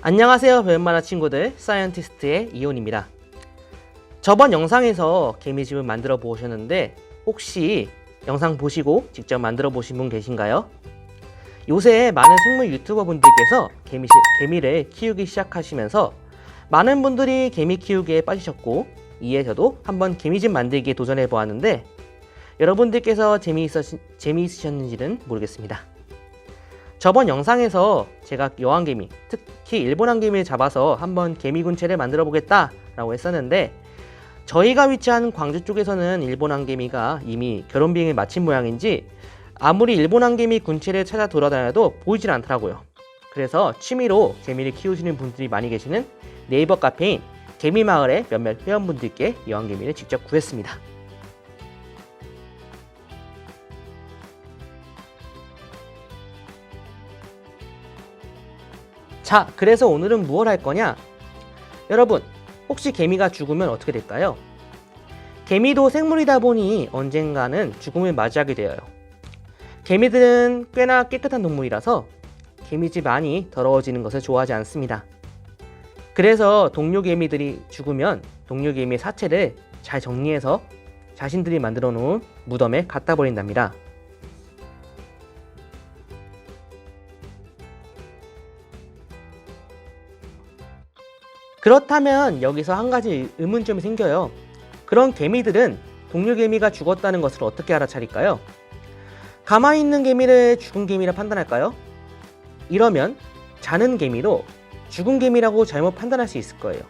안녕하세요, 배움만화 친구들, 사이언티스트의 이온입니다. 저번 영상에서 개미집을 만들어 보셨는데 혹시 영상 보시고 직접 만들어 보신 분 계신가요? 요새 많은 생물 유튜버 분들께서 개미를 키우기 시작하시면서 많은 분들이 개미 키우기에 빠지셨고, 이에 저도 한번 개미집 만들기에 도전해 보았는데 여러분들께서 재미있으셨는지는 모르겠습니다. 저번 영상에서 제가 여왕개미, 특히 일본 왕개미를 잡아서 한번 개미군체를 만들어 보겠다 라고 했었는데, 저희가 위치한 광주 쪽에서는 일본 왕개미가 이미 결혼 비행을 마친 모양인지 아무리 일본 왕개미 군체를 찾아 돌아다녀도 보이질 않더라고요. 그래서 취미로 개미를 키우시는 분들이 많이 계시는 네이버 카페인 개미마을의 몇몇 회원분들께 여왕개미를 직접 구했습니다. 자, 그래서 오늘은 무엇 할 거냐? 여러분, 혹시 개미가 죽으면 어떻게 될까요? 개미도 생물이다 보니 언젠가는 죽음을 맞이하게 되어요. 개미들은 꽤나 깨끗한 동물이라서 개미집 많이 더러워지는 것을 좋아하지 않습니다. 그래서 동료개미들이 죽으면 동료개미의 사체를 잘 정리해서 자신들이 만들어 놓은 무덤에 갖다 버린답니다. 그렇다면 여기서 한 가지 의문점이 생겨요. 그런 개미들은 동료 개미가 죽었다는 것을 어떻게 알아차릴까요? 가만히 있는 개미를 죽은 개미라 판단할까요? 이러면 자는 개미로 죽은 개미라고 잘못 판단할 수 있을 거예요.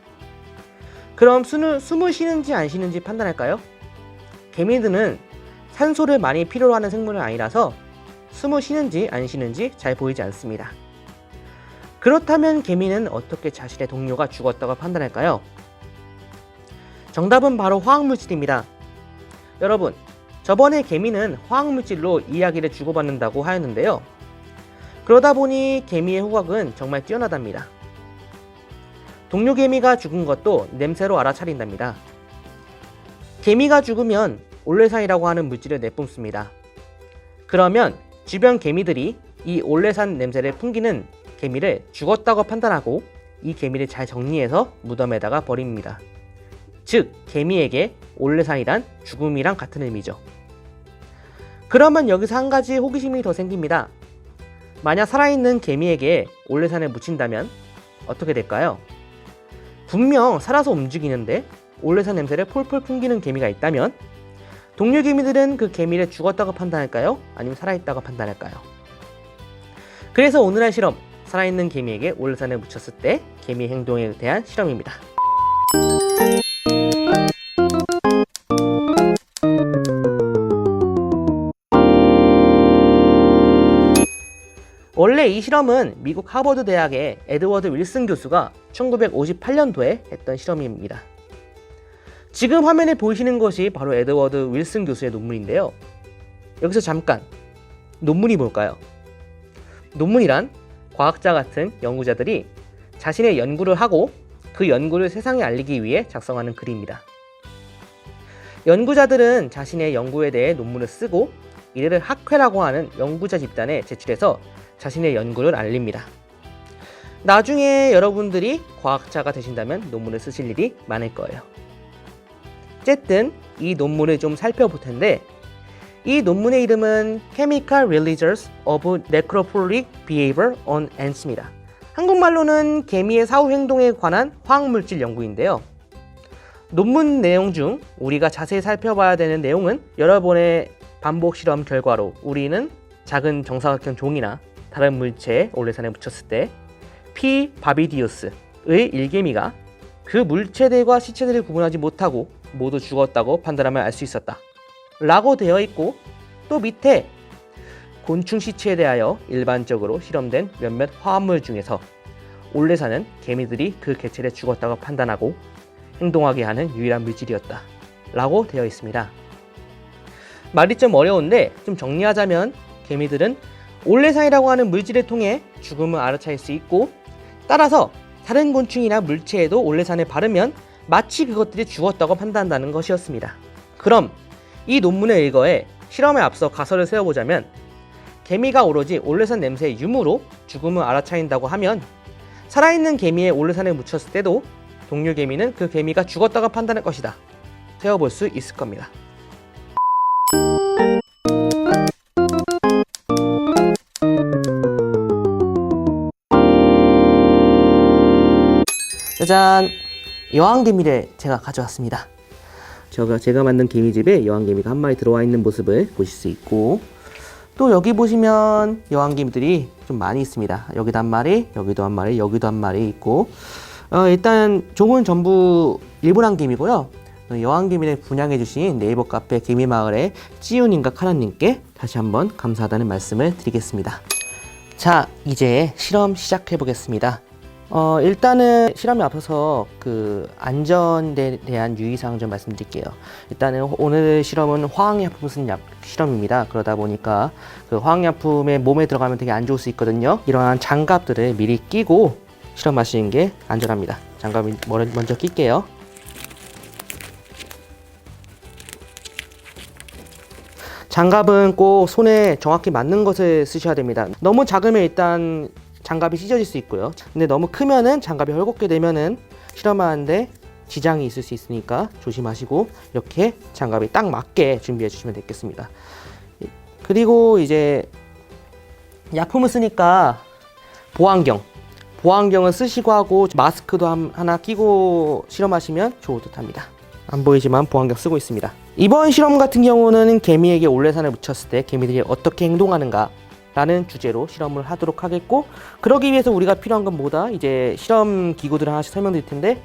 그럼 숨을 쉬는지 안 쉬는지 판단할까요? 개미들은 산소를 많이 필요로 하는 생물은 아니라서 숨을 쉬는지 안 쉬는지 잘 보이지 않습니다. 그렇다면 개미는 어떻게 자신의 동료가 죽었다고 판단할까요? 정답은 바로 화학물질입니다. 여러분, 저번에 개미는 화학물질로 이야기를 주고받는다고 하였는데요. 그러다 보니 개미의 후각은 정말 뛰어나답니다. 동료 개미가 죽은 것도 냄새로 알아차린답니다. 개미가 죽으면 올레산이라고 하는 물질을 내뿜습니다. 그러면 주변 개미들이 이 올레산 냄새를 풍기는 개미를 죽었다고 판단하고 이 개미를 잘 정리해서 무덤에다가 버립니다. 즉, 개미에게 올레산이란 죽음이랑 같은 의미죠. 그러면 여기서 한 가지 호기심이 더 생깁니다. 만약 살아있는 개미에게 올레산을 묻힌다면 어떻게 될까요? 분명 살아서 움직이는데 올레산 냄새를 폴폴 풍기는 개미가 있다면 동료 개미들은 그 개미를 죽었다고 판단할까요? 아니면 살아있다고 판단할까요? 그래서 오늘 할 실험, 살아있는 개미에게 올레산을 묻혔을 때 개미 행동에 대한 실험입니다. 원래 이 실험은 미국 하버드 대학의 에드워드 윌슨 교수가 1958년도에 했던 실험입니다. 지금 화면에 보이시는 것이 바로 에드워드 윌슨 교수의 논문인데요. 여기서 잠깐, 논문이 뭘까요? 논문이란 과학자 같은 연구자들이 자신의 연구를 하고 그 연구를 세상에 알리기 위해 작성하는 글입니다. 연구자들은 자신의 연구에 대해 논문을 쓰고 이를 학회라고 하는 연구자 집단에 제출해서 자신의 연구를 알립니다. 나중에 여러분들이 과학자가 되신다면 논문을 쓰실 일이 많을 거예요. 어쨌든 이 논문을 좀 살펴볼 텐데, 이 논문의 이름은 Chemical Releases of Necrophilic Behavior on Ants입니다. 한국말로는 개미의 사후 행동에 관한 화학물질 연구인데요. 논문 내용 중 우리가 자세히 살펴봐야 되는 내용은 여러 번의 반복 실험 결과로 우리는 작은 정사각형 종이나 다른 물체에 올레산을 묻혔을 때 P. 바비디우스의 일개미가 그 물체들과 시체들을 구분하지 못하고 모두 죽었다고 판단하면 알 수 있었다 라고 되어 있고, 또 밑에 곤충 시체에 대하여 일반적으로 실험된 몇몇 화합물 중에서 올레산은 개미들이 그 개체를 죽었다고 판단하고 행동하게 하는 유일한 물질이었다 라고 되어 있습니다. 말이 좀 어려운데 좀 정리하자면, 개미들은 올레산이라고 하는 물질을 통해 죽음을 알아차릴 수 있고, 따라서 다른 곤충이나 물체에도 올레산을 바르면 마치 그것들이 죽었다고 판단한다는 것이었습니다. 그럼 이 논문의 일거에 실험에 앞서 가설을 세워보자면, 개미가 오로지 올레산 냄새의 유무로 죽음을 알아차린다고 하면 살아있는 개미의 올레산을 묻혔을 때도 동료 개미는 그 개미가 죽었다고 판단할 것이다. 세어볼 수 있을 겁니다. 짜잔! 여왕개미를 제가 가져왔습니다. 제가 만든 개미집에 여왕개미가 한 마리 들어와 있는 모습을 보실 수 있고, 또 여기 보시면 여왕개미들이 좀 많이 있습니다. 여기도 한 마리, 여기도 한 마리, 여기도 한 마리 있고, 일단 종은 전부 일본한 개미고요. 여왕개미를 분양해주신 네이버 카페 개미마을의 찌우님과 카라님께 다시 한번 감사하다는 말씀을 드리겠습니다. 자, 이제 실험 시작해 보겠습니다. 일단은 실험에 앞서서 그 안전에 대한 유의사항 좀 말씀드릴게요. 일단은 오늘 실험은 화학약품 쓴 실험입니다. 그러다 보니까 그 화학약품에 몸에 들어가면 되게 안 좋을 수 있거든요. 이러한 장갑들을 미리 끼고 실험하시는 게 안전합니다. 장갑을 먼저 낄게요. 장갑은 꼭 손에 정확히 맞는 것을 쓰셔야 됩니다. 너무 작으면 일단 장갑이 찢어질 수 있고요. 근데 너무 크면은 장갑이 헐겁게 되면은 실험하는데 지장이 있을 수 있으니까 조심하시고 이렇게 장갑이 딱 맞게 준비해 주시면 되겠습니다. 그리고 이제 약품을 쓰니까 보안경을 쓰시고 하고 마스크도 하나 끼고 실험하시면 좋을 듯 합니다. 안 보이지만 보안경 쓰고 있습니다. 이번 실험 같은 경우는 개미에게 올레산을 묻혔을 때 개미들이 어떻게 행동하는가 라는 주제로 실험을 하도록 하겠고, 그러기 위해서 우리가 필요한 건 뭐다? 이제 실험 기구들을 하나씩 설명드릴 텐데,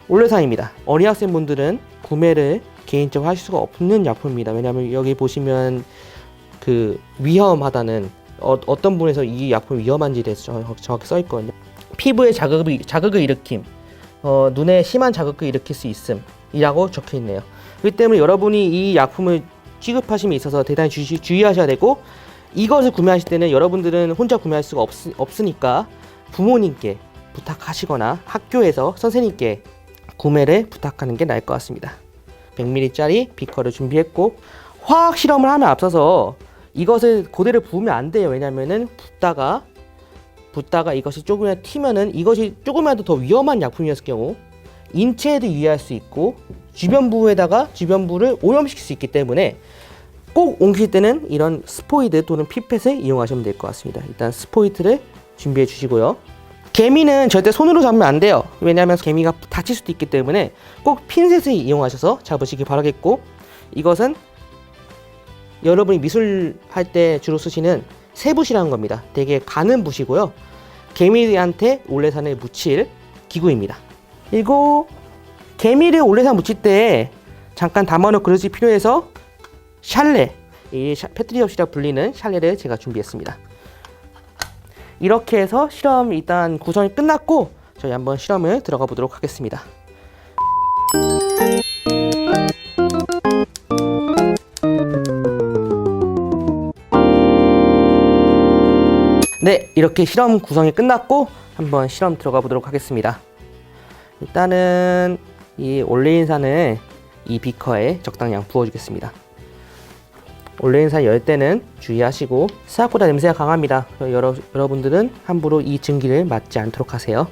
올레산입니다. 어린 학생분들은 구매를 개인적으로 하실 수가 없는 약품입니다. 왜냐하면 여기 보시면 그 위험하다는 어떤 분에서 이 약품이 위험한지에 대해서 정확히 써 있거든요. 피부에 자극을 일으킴, 눈에 심한 자극을 일으킬 수 있음 이라고 적혀 있네요. 그렇기 때문에 여러분이 이 약품을 취급하심에 있어서 대단히 주의하셔야 되고, 이것을 구매하실 때는 여러분들은 혼자 구매할 수가 없으니까 부모님께 부탁하시거나 학교에서 선생님께 구매를 부탁하는 게 나을 것 같습니다. 100ml짜리 비커를 준비했고, 화학 실험을 하면 앞서서 이것을 그대로 부으면 안 돼요. 왜냐면은 붓다가 이것이 조금이라도 튀면은 이것이 조금이라도 더 위험한 약품이었을 경우 인체에도 유해할 수 있고 주변부를 오염시킬 수 있기 때문에 꼭 옮길 때는 이런 스포이드 또는 피펫을 이용하시면 될 것 같습니다. 일단 스포이트를 준비해 주시고요. 개미는 절대 손으로 잡으면 안 돼요. 왜냐하면 개미가 다칠 수도 있기 때문에 꼭 핀셋을 이용하셔서 잡으시기 바라겠고, 이것은 여러분이 미술할 때 주로 쓰시는 새붓이라는 겁니다. 되게 가는 붓이고요. 개미한테 올레산을 묻힐 기구입니다. 그리고 개미를 올레산 묻힐 때 잠깐 담아놓을 그릇이 필요해서 샬레, 이 페트리접시라 불리는 샬레를 제가 준비했습니다. 이렇게 해서 실험 일단 구성이 끝났고 저희 한번 실험을 들어가 보도록 하겠습니다. 네, 이렇게 실험 구성이 끝났고 한번 실험 들어가 보도록 하겠습니다. 일단은 이 올레인산을 이 비커에 적당량 부어주겠습니다. 올레인산 열 때는 주의하시고 생각보다 냄새가 강합니다. 여러분들은 함부로 이 증기를 맡지 않도록 하세요.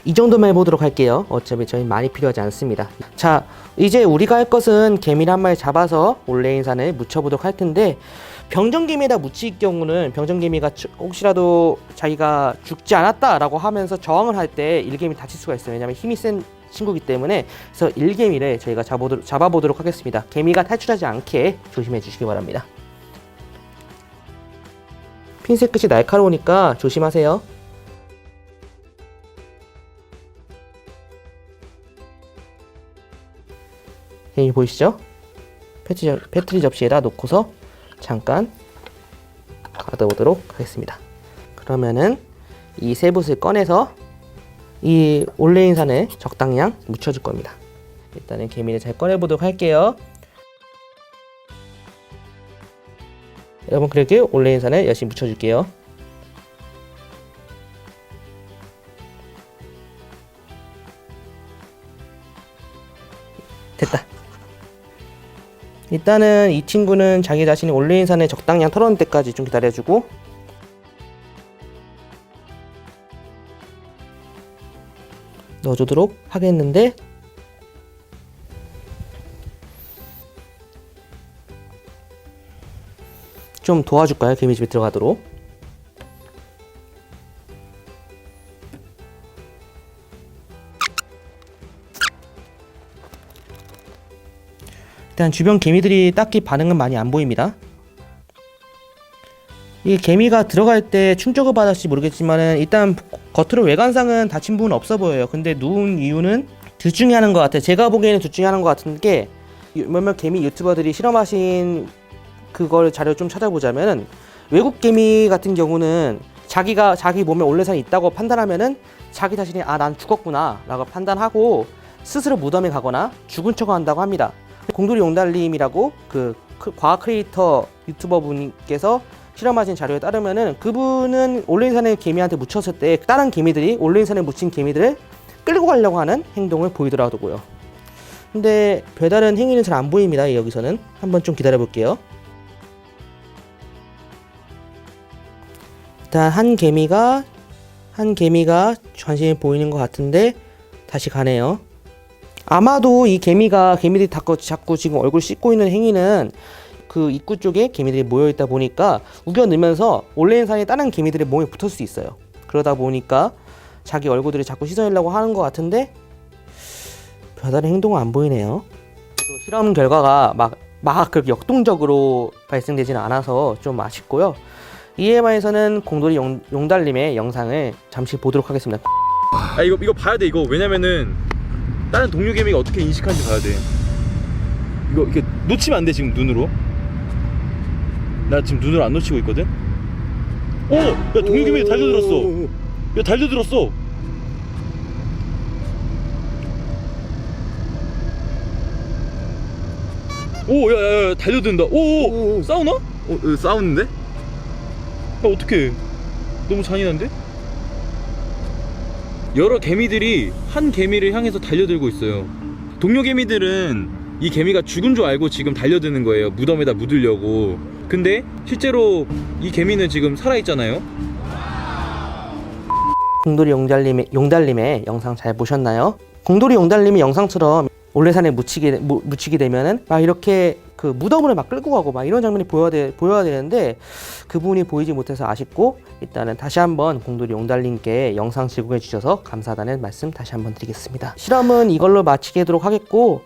이 정도만 해보도록 할게요. 어차피 저희 많이 필요하지 않습니다. 자, 이제 우리가 할 것은 개미를 한 마리 잡아서 올레인산을 묻혀보도록 할 텐데, 병정개미에다 묻힐 경우는 병정개미가 혹시라도 자기가 죽지 않았다라고 하면서 저항을 할 때 일개미 다칠 수가 있어요. 왜냐하면 힘이 센 친구이기 때문에. 그래서 일개미를 저희가 잡아보도록 하겠습니다. 개미가 탈출하지 않게 조심해 주시기 바랍니다. 핀셋 끝이 날카로우니까 조심하세요. 개미 보이시죠? 패트리 접시에다 놓고서 잠깐 가둬보도록 하겠습니다. 그러면은 이 새붓을 꺼내서 이 올레인산을 적당량 묻혀줄 겁니다. 일단은 개미를 잘 꺼내보도록 할게요. 여러분, 그렇게 올레인산을 열심히 묻혀줄게요. 됐다. 일단은 이 친구는 자기 자신이 올레인산에 적당량 털어낼 때까지 좀 기다려주고, 넣어주도록 하겠는데, 좀 도와줄까요? 개미집에 들어가도록. 일단 주변 개미들이 딱히 반응은 많이 안 보입니다. 이게 개미가 들어갈 때 충격을 받았을지 모르겠지만은 일단 겉으로 외관상은 다친 부분은 없어 보여요. 근데 누운 이유는 둘 중에 하나인 것 같아요. 제가 보기에는 둘 중에 하나인 것 같은 게, 몇몇 개미 유튜버들이 실험하신 그걸 자료 좀 찾아보자면은, 외국 개미 같은 경우는 자기 몸에 올레산이 있다고 판단하면은 자기 자신이 난 죽었구나 라고 판단하고 스스로 무덤에 가거나 죽은 척을 한다고 합니다. 공돌이 용달님이라고 그 과학 크리에이터 유튜버 분께서 실험하신 자료에 따르면은, 그분은 올레인산에 개미한테 묻혔을 때 다른 개미들이 올레인산에 묻힌 개미들을 끌고 가려고 하는 행동을 보이더라고요. 근데 별다른 행위는 잘 안 보입니다. 여기서는 한번 좀 기다려 볼게요. 일단 한 개미가 관심이 보이는 것 같은데 다시 가네요. 아마도 이 개미들이 자꾸 지금 얼굴 씻고 있는 행위는 그 입구 쪽에 개미들이 모여 있다 보니까 우겨넣으면서 올레인산이 다른 개미들의 몸에 붙을 수 있어요. 그러다 보니까 자기 얼굴들을 자꾸 씻어내려고 하는 것 같은데 별다른 행동은 안 보이네요. 또 실험 결과가 막 그렇게 역동적으로 발생되지는 않아서 좀 아쉽고요. 이에 반해서는 공돌이 용달님의 영상을 잠시 보도록 하겠습니다. 이거 봐야 돼. 이거 왜냐면은 다른 동료 개미가 어떻게 인식하는지 봐야 돼. 이거 이렇게 놓치면 안 돼. 지금 눈으로. 나 지금 눈으로 안 놓치고 있거든. 야 동료 개미 달려들었어. 야 달려들었어. 야 달려든다. 싸우나? 싸우는데? 어떡해. 너무 잔인한데? 여러 개미들이 한 개미를 향해서 달려들고 있어요. 동료 개미들은 이 개미가 죽은 줄 알고 지금 달려드는 거예요. 무덤에다 묻으려고. 근데 실제로 이 개미는 지금 살아있잖아요. 공돌이 용달님의 영상 잘 보셨나요? 공돌이 용달님의 영상처럼 올레산에 묻히게 되면은 막 이렇게 그 무덤을 막 끌고 가고 막 이런 장면이 보여야 되는데 그분이 보이지 못해서 아쉽고, 일단은 다시 한번 공돌이 용달님께 영상 제공해 주셔서 감사하다는 말씀 다시 한번 드리겠습니다. 실험은 이걸로 마치도록 하겠고,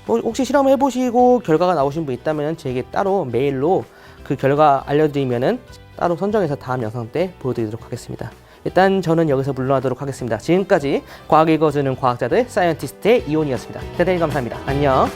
혹시 실험 해보시고 결과가 나오신 분 있다면 제게 따로 메일로 그 결과 알려드리면은 따로 선정해서 다음 영상 때 보여드리도록 하겠습니다. 일단 저는 여기서 물러나도록 하겠습니다. 지금까지 과학 읽어주는 과학자들 사이언티스트의 이온이었습니다. 대단히 감사합니다. 안녕.